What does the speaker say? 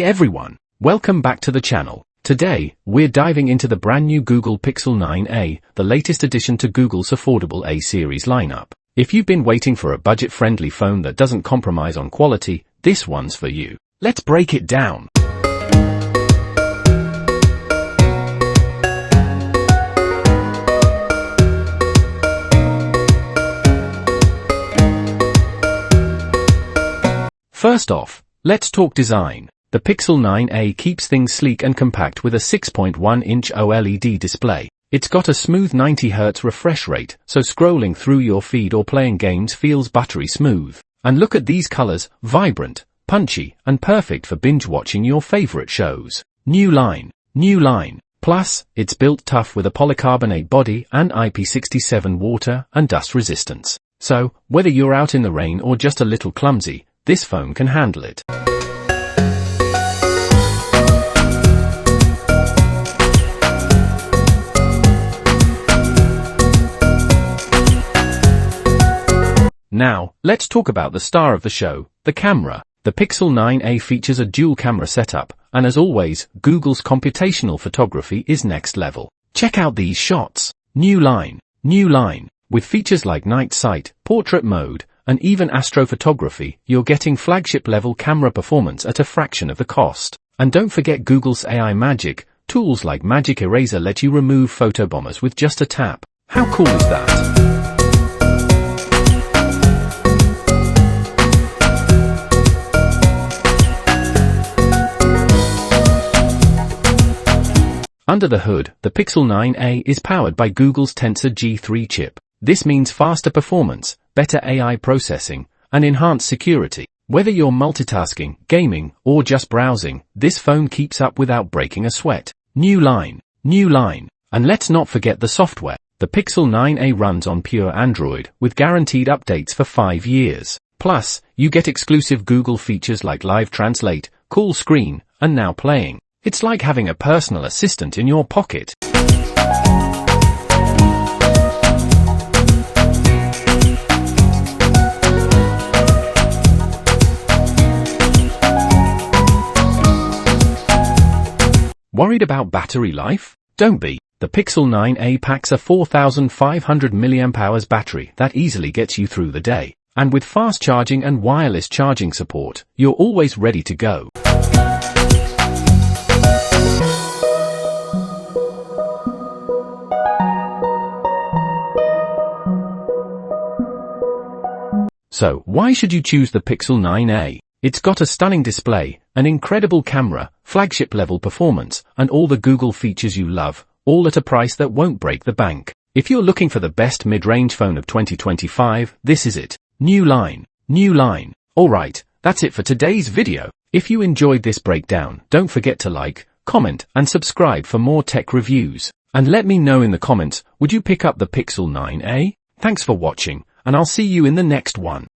everyone, welcome back to the channel. Today, we're diving into the brand new Google Pixel 9a, the latest addition to Google's affordable A-series lineup. If you've been waiting for a budget-friendly phone that doesn't compromise on quality, this one's for you. Let's break it down. First off, let's talk design. The Pixel 9a keeps things sleek and compact with a 6.1-inch OLED display. It's got a smooth 90Hz refresh rate, so scrolling through your feed or playing games feels buttery smooth. And look at these colors, vibrant, punchy, and perfect for binge-watching your favorite shows. New line. Plus, it's built tough with a polycarbonate body and IP67 water and dust resistance. So, whether you're out in the rain or just a little clumsy, this phone can handle it. Now, let's talk about the star of the show, the camera. The Pixel 9a features a dual camera setup, and as always, Google's computational photography is next level. Check out these shots. New line. With features like night sight, portrait mode, and even astrophotography, you're getting flagship-level camera performance at a fraction of the cost. And don't forget Google's AI magic. Tools like Magic Eraser let you remove photobombers with just a tap. How cool is that? Under the hood, the Pixel 9a is powered by Google's Tensor G3 chip. This means faster performance, better AI processing, and enhanced security. Whether you're multitasking, gaming, or just browsing, this phone keeps up without breaking a sweat. New line. And let's not forget the software. The Pixel 9a runs on pure Android, with guaranteed updates for 5 years. Plus, you get exclusive Google features like Live Translate, Cool Screen, and Now Playing. It's like having a personal assistant in your pocket. Worried about battery life? Don't be. The Pixel 9a packs a 4,500 mAh battery that easily gets you through the day. And with fast charging and wireless charging support, you're always ready to go. So, why should you choose the Pixel 9a? It's got a stunning display, an incredible camera, flagship-level performance, and all the Google features you love, all at a price that won't break the bank. If you're looking for the best mid-range phone of 2025, this is it. New line. Alright, that's it for today's video. If you enjoyed this breakdown, don't forget to like, comment, and subscribe for more tech reviews. And let me know in the comments, would you pick up the Pixel 9a? Thanks for watching, and I'll see you in the next one.